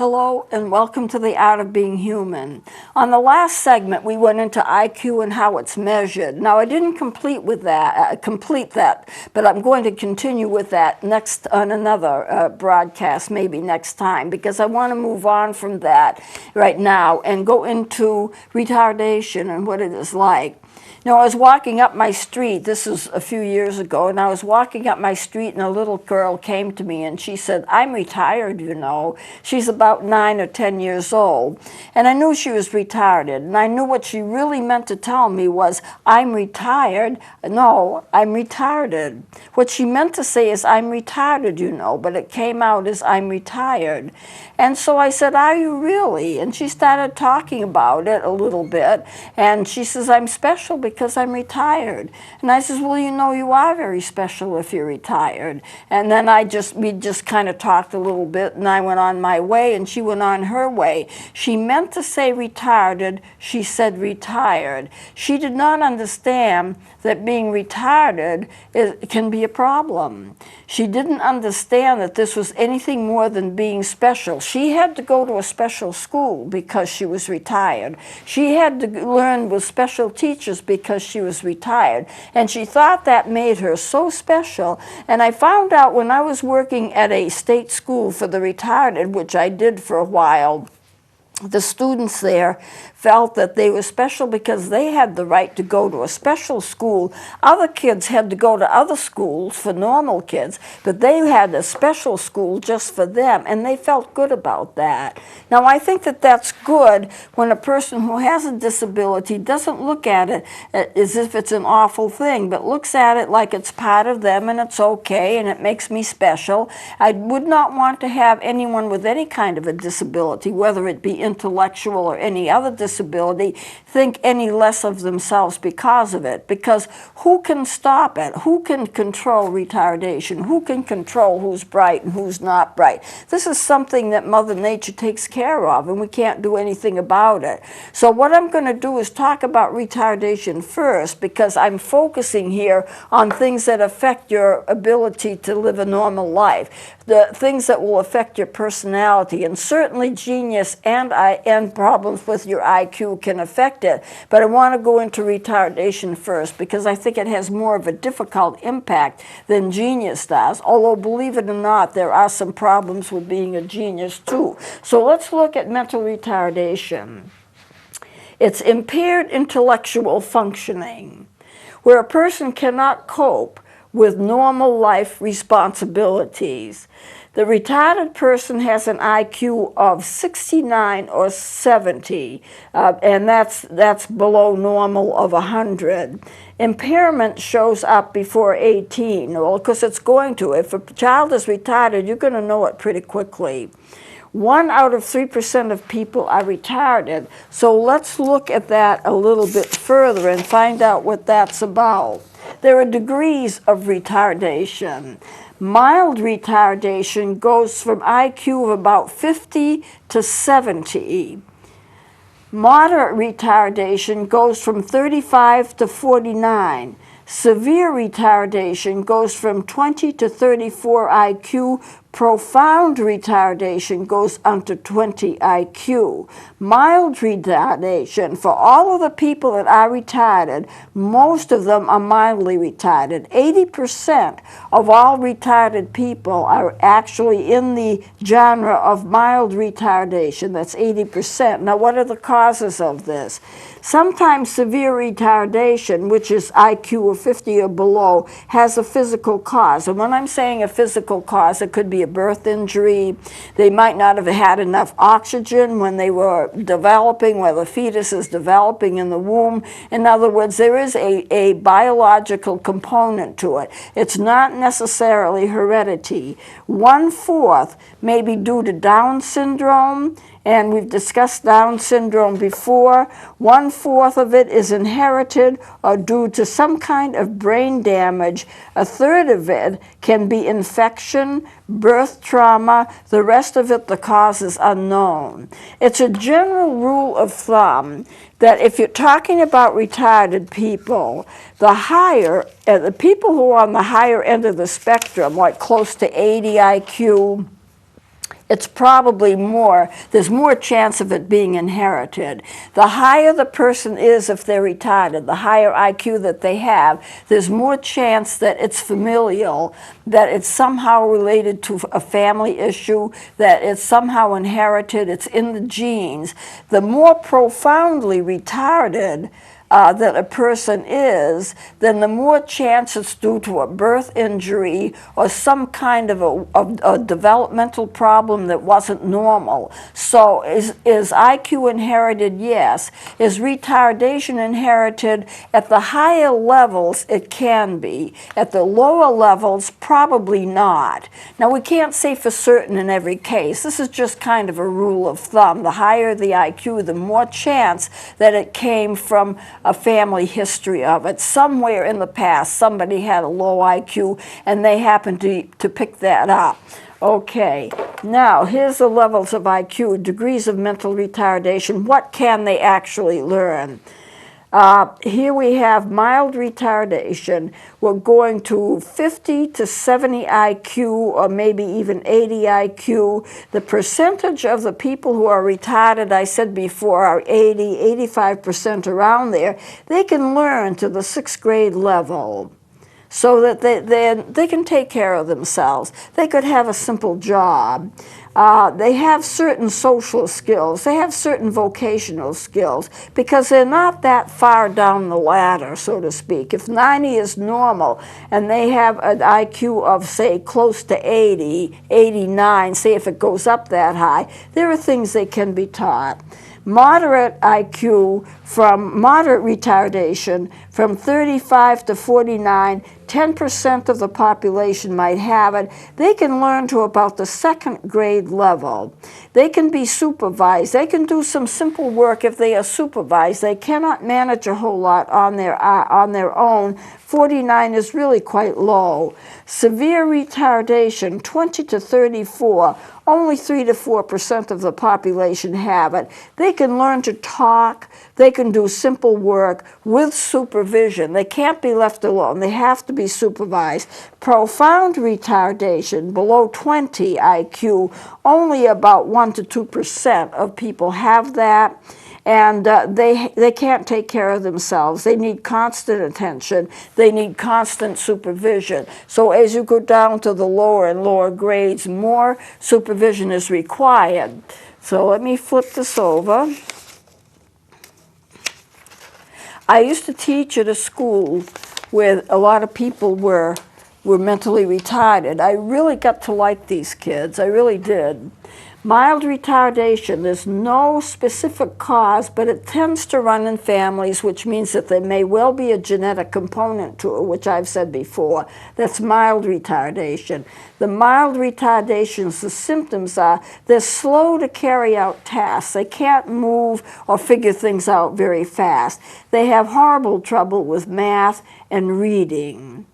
Hello and welcome to the Art of Being Human. On the last segment, we went into IQ and how it's measured. Now, I didn't complete that, but I'm going to continue with that next on another broadcast, maybe next time, because I want to move on from that right now and go into retardation and what it is like. Now, I was walking up my street, this was a few years ago, and I was walking up my street and a little girl came to me and she said, "I'm retired, you know." She's about 9 or 10 years old. And I knew she was retarded. And I knew what she really meant to tell me was, "I'm retired." No, I'm retarded. What she meant to say is, "I'm retarded, you know," but it came out as, "I'm retired." And so I said, "Are you really?" And she started talking about it a little bit. And she says, "I'm special because I'm retired." And I says, "Well, you know, you are very special if you're retired." And then we just kind of talked a little bit, and I went on my way, and she went on her way. She meant to say retarded. She said retired. She did not understand that being retarded can be a problem. She didn't understand that this was anything more than being special. She had to go to a special school because she was retired. She had to learn with special teachers because she was retired. And she thought that made her so special. And I found out when I was working at a state school for the retarded, which I did for a while, the students there felt that they were special because they had the right to go to a special school. Other kids had to go to other schools for normal kids, but they had a special school just for them, and they felt good about that. Now, I think that that's good when a person who has a disability doesn't look at it as if it's an awful thing, but looks at it like it's part of them and it's okay and it makes me special. I would not want to have anyone with any kind of a disability, whether it be intellectual or any other disability, think any less of themselves because of it. Because who can stop it? Who can control retardation? Who can control who's bright and who's not bright? This is something that Mother Nature takes care of, and we can't do anything about it. So what I'm going to do is talk about retardation first, because I'm focusing here on things that affect your ability to live a normal life, the things that will affect your personality, and certainly genius and problems with your IQ can affect it. But I want to go into retardation first because I think it has more of a difficult impact than genius does, although believe it or not, there are some problems with being a genius too. So let's look at mental retardation. It's impaired intellectual functioning, where a person cannot cope with normal life responsibilities. The retarded person has an IQ of 69 or 70, and that's below normal of 100. Impairment shows up before 18, well, because it's going to. If a child is retarded, you're going to know it pretty quickly. 1 out of 3% of people are retarded. So let's look at that a little bit further and find out what that's about. There are degrees of retardation. Mild retardation goes from IQ of about 50 to 70. Moderate retardation goes from 35 to 49. Severe retardation goes from 20 to 34 IQ. Profound retardation goes under 20 IQ. Mild retardation, for all of the people that are retarded, most of them are mildly retarded. 80% of all retarded people are actually in the genre of mild retardation. That's 80%. Now, what are the causes of this? Sometimes severe retardation, which is IQ of 50 or below, has a physical cause. And when I'm saying a physical cause, it could be a birth injury. They might not have had enough oxygen when they were developing, where the fetus is developing in the womb. In other words, there is a biological component to it. It's not necessarily heredity. 1/4 may be due to Down syndrome, and we've discussed Down syndrome before. 1/4 of it is inherited or due to some kind of brain damage. 1/3 of it can be infection, birth trauma. The rest of it, the cause is unknown. It's a general rule of thumb that if you're talking about retarded people, the people who are on the higher end of the spectrum, like close to 80 IQ, it's probably more, there's more chance of it being inherited. The higher the person is, if they're retarded, the higher IQ that they have, there's more chance that it's familial, that it's somehow related to a family issue, that it's somehow inherited, it's in the genes. The more profoundly retarded that a person is, then the more chance it's due to a birth injury or some kind of a developmental problem that wasn't normal. So is IQ inherited? Yes. Is retardation inherited? At the higher levels, it can be. At the lower levels, probably not. Now, we can't say for certain in every case. This is just kind of a rule of thumb. The higher the IQ, the more chance that it came from a family history of it. Somewhere in the past, somebody had a low IQ and they happened to pick that up. Okay, now here's the levels of IQ, degrees of mental retardation. What can they actually learn? Here we have mild retardation. We're going to 50 to 70 IQ or maybe even 80 IQ. The percentage of the people who are retarded, I said before, are 80, 85% around there. They can learn to the 6th grade level, so that they can take care of themselves. They could have a simple job. They have certain social skills. They have certain vocational skills because they're not that far down the ladder, so to speak. If 90 is normal and they have an IQ of, say, close to 80, 89, say if it goes up that high, there are things they can be taught. Moderate IQ from moderate retardation from 35 to 49, 10% of the population might have it. They can learn to about the 2nd grade level. They can be supervised. They can do some simple work if they are supervised. They cannot manage a whole lot on their own. 49 is really quite low. Severe retardation, 20 to 34, only 3 to 4% of the population have it. They can learn to talk. They can do simple work with supervision. They can't be left alone. They have to be supervised. Profound retardation, below 20 IQ, only about 1 to 2% of people have that. And they can't take care of themselves. They need constant attention. They need constant supervision. So as you go down to the lower and lower grades, more supervision is required. So let me flip this over. I used to teach at a school where a lot of people were mentally retarded. I really got to like these kids. I really did. Mild retardation, there's no specific cause, but it tends to run in families, which means that there may well be a genetic component to it, which I've said before. That's mild retardation. The mild retardations, the symptoms are they're slow to carry out tasks. They can't move or figure things out very fast. They have horrible trouble with math and reading.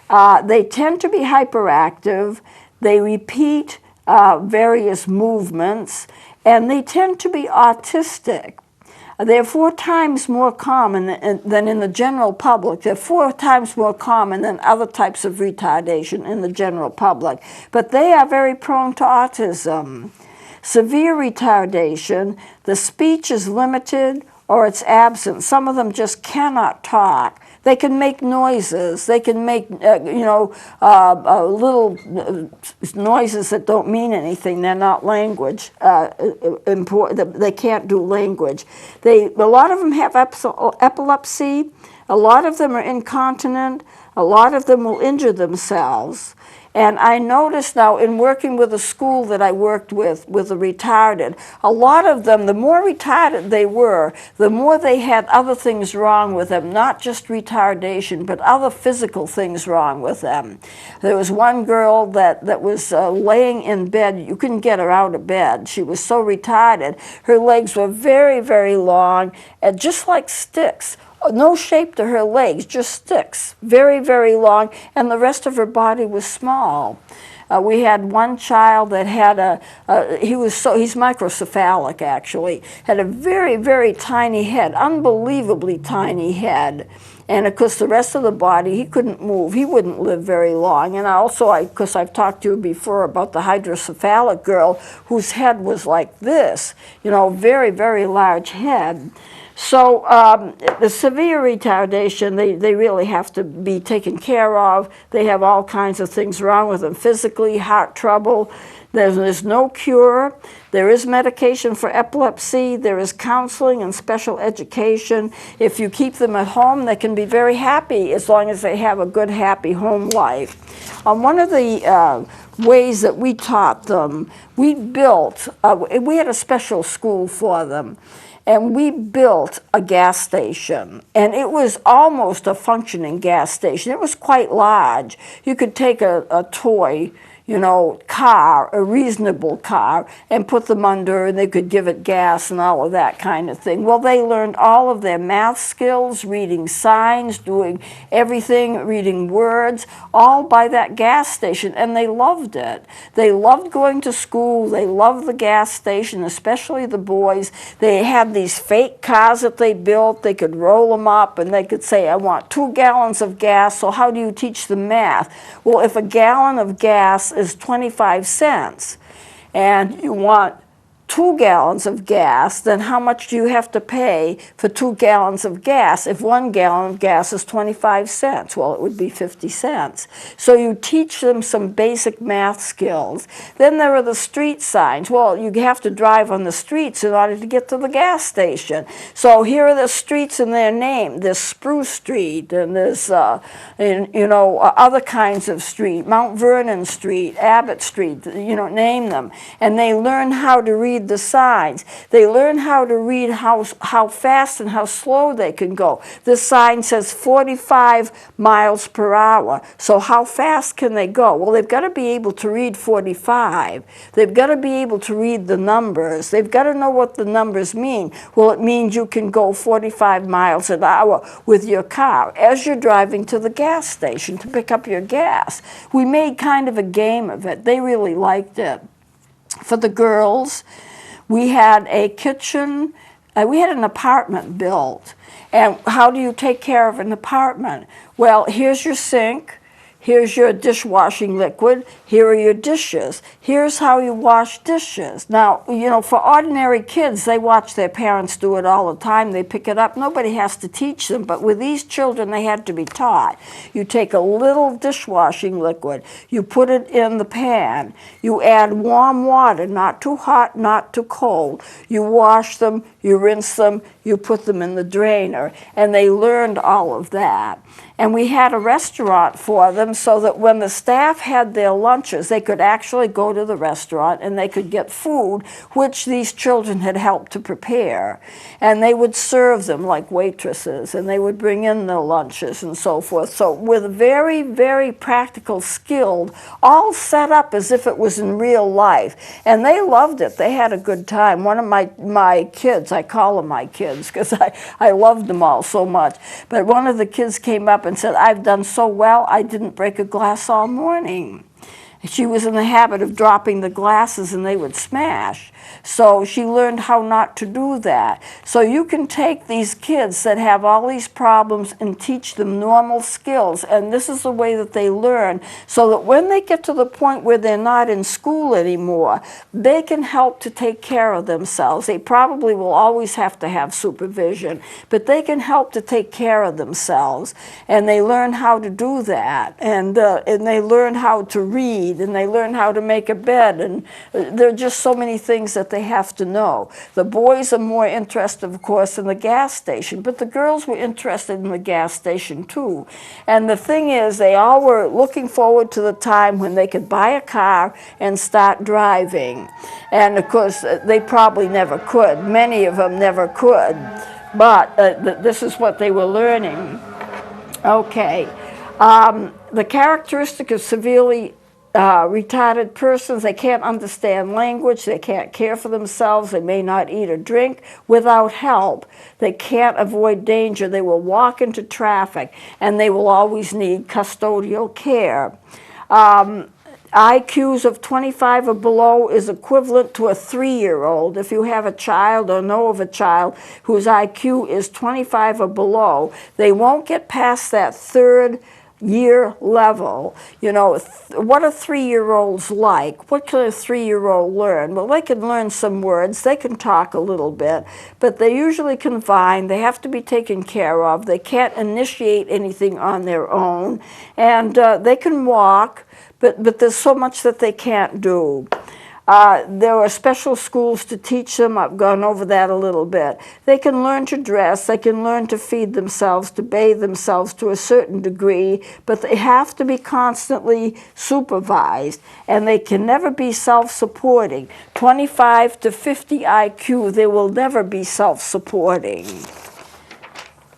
They tend to be hyperactive. They repeat various movements, and they tend to be autistic. They're 4 times more common than in the general public. They're 4 times more common than other types of retardation in the general public, but they are very prone to autism. Severe retardation, the speech is limited or it's absent. Some of them just cannot talk. They can make noises. They can make, little noises that don't mean anything. They're not language. They can't do language. A lot of them have epilepsy. A lot of them are incontinent. A lot of them will injure themselves. And I noticed now in working with a school that I worked with the retarded, a lot of them, the more retarded they were, the more they had other things wrong with them, not just retardation, but other physical things wrong with them. There was one girl that was laying in bed. You couldn't get her out of bed. She was so retarded. Her legs were very, very long, and just like sticks. No shape to her legs, just sticks, very, very long, and the rest of her body was small. We had one child that had he's microcephalic actually, had a very, very tiny head, unbelievably tiny head. And of course, the rest of the body, he couldn't move. He wouldn't live very long. And because I've talked to you before about the hydrocephalic girl whose head was like this, very, very large head. So the severe retardation, they really have to be taken care of. They have all kinds of things wrong with them, physically, heart trouble. There's no cure. There is medication for epilepsy. There is counseling and special education. If you keep them at home, they can be very happy as long as they have a good, happy home life. One of the ways that we taught them, we had a special school for them. And we built a gas station, and it was almost a functioning gas station. It was quite large. You could take a toy, car, a reasonable car, and put them under, and they could give it gas and all of that kind of thing. Well, they learned all of their math skills, reading signs, doing everything, reading words, all by that gas station, and they loved it. They loved going to school. They loved the gas station, especially the boys. They had these fake cars that they built. They could roll them up, and they could say, I want 2 gallons of gas, so how do you teach them math? Well, if a gallon of gas is 25 cents and you want 2 gallons of gas, then how much do you have to pay for 2 gallons of gas? If 1 gallon of gas is 25 cents, well, it would be 50 cents. So you teach them some basic math skills. Then there are the street signs. Well, you have to drive on the streets in order to get to the gas station. So here are the streets in their name. There's Spruce Street, and there's other kinds of street, Mount Vernon Street, Abbott Street, name them. And they learn how to read the signs. They learn how to read how fast and how slow they can go. This sign says 45 miles per hour. So how fast can they go? Well, they've got to be able to read 45. They've got to be able to read the numbers. They've got to know what the numbers mean. Well, it means you can go 45 miles an hour with your car as you're driving to the gas station to pick up your gas. We made kind of a game of it. They really liked it. For the girls, we had a kitchen, we had an apartment built. And how do you take care of an apartment? Well, here's your sink. Here's your dishwashing liquid. Here are your dishes. Here's how you wash dishes. Now, for ordinary kids, they watch their parents do it all the time. They pick it up. Nobody has to teach them. But with these children, they had to be taught. You take a little dishwashing liquid. You put it in the pan. You add warm water, not too hot, not too cold. You wash them. You rinse them. You put them in the drainer. And they learned all of that. And we had a restaurant for them so that when the staff had their lunches, they could actually go to the restaurant and they could get food, which these children had helped to prepare. And they would serve them like waitresses, and they would bring in their lunches and so forth. So with very, very practical, skilled, all set up as if it was in real life. And they loved it. They had a good time. One of my kids, I call them my kids because I loved them all so much, but one of the kids came up and said, I've done so well, I didn't break a glass all morning. She was in the habit of dropping the glasses and they would smash. So she learned how not to do that. So you can take these kids that have all these problems and teach them normal skills. And this is the way that they learn, so that when they get to the point where they're not in school anymore, they can help to take care of themselves. They probably will always have to have supervision, but they can help to take care of themselves. And they learn how to do that. And they learn how to read, and they learn how to make a bed. And there are just so many things that they have to know. The boys are more interested, of course, in the gas station, but the girls were interested in the gas station too. And the thing is, they all were looking forward to the time when they could buy a car and start driving. And of course, they probably never could. Many of them never could. But this is what they were learning. Okay. The characteristic of severely retarded persons, they can't understand language, they can't care for themselves, they may not eat or drink without help, they can't avoid danger, they will walk into traffic, and they will always need custodial care. IQs of 25 or below is equivalent to a 3-year-old. If you have a child or know of a child whose IQ is 25 or below, they won't get past that 3rd year level. You know, what are 3-year-olds like? What can a 3-year-old learn? Well, they can learn some words, they can talk a little bit, but they're usually confined, they have to be taken care of, they can't initiate anything on their own, and they can walk, but there's so much that they can't do. There are special schools to teach them. I've gone over that a little bit. They can learn to dress, they can learn to feed themselves, to bathe themselves to a certain degree, but they have to be constantly supervised, and they can never be self-supporting. 25 to 50 IQ, they will never be self-supporting.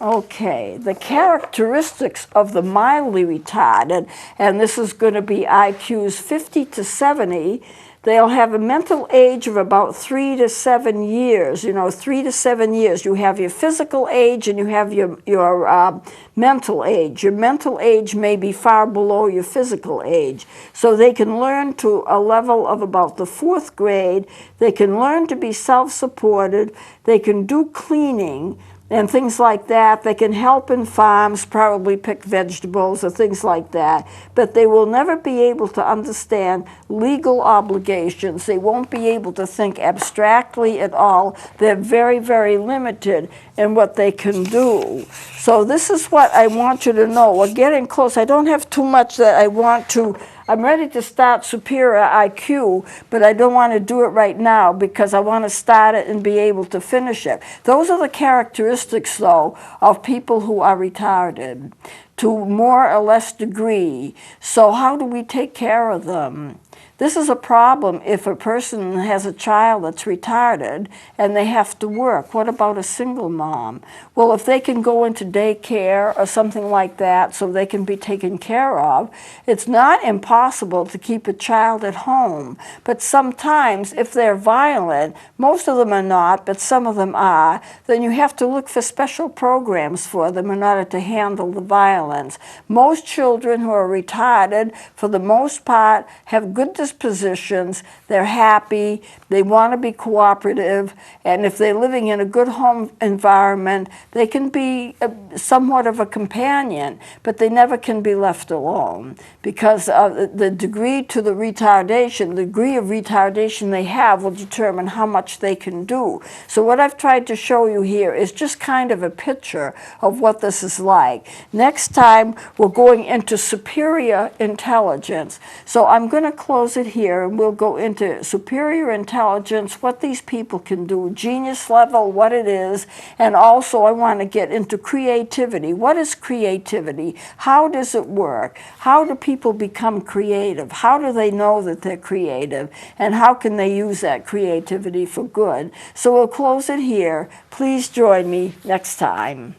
Okay, the characteristics of the mildly retarded, and this is going to be IQs 50 to 70, they'll have a mental age of about 3 to 7 years. You know, 3 to 7 years. You have your physical age and you have your mental age. Your mental age may be far below your physical age. So they can learn to a level of about the 4th grade. They can learn to be self-supported. They can do cleaning and things like that. They can help in farms, probably pick vegetables or things like that, but they will never be able to understand legal obligations. They won't be able to think abstractly at all. They're very, very limited in what they can do. So this is what I want you to know. We're getting close. I don't have too much that I want to. I'm ready to start superior IQ, but I don't want to do it right now because I want to start it and be able to finish it. Those are the characteristics, though, of people who are retarded to more or less degree. So how do we take care of them? This is a problem if a person has a child that's retarded and they have to work. What about a single mom? Well, if they can go into daycare or something like that so they can be taken care of, it's not impossible to keep a child at home. But sometimes if they're violent, most of them are not, but some of them are, then you have to look for special programs for them in order to handle the violence. Most children who are retarded, for the most part, have good dispositions, they're happy, they want to be cooperative, and if they're living in a good home environment, they can be somewhat of a companion, but they never can be left alone because the degree to the retardation, the degree of retardation they have will determine how much they can do. So what I've tried to show you here is just kind of a picture of what this is like. Next time, we're going into superior intelligence. So I'm going to close it here, and we'll go into superior intelligence, what these people can do, genius level, what it is, and also I want to get into creativity. What is creativity? How does it work? How do people become creative? How do they know that they're creative? And how can they use that creativity for good? So we'll close it here. Please join me next time.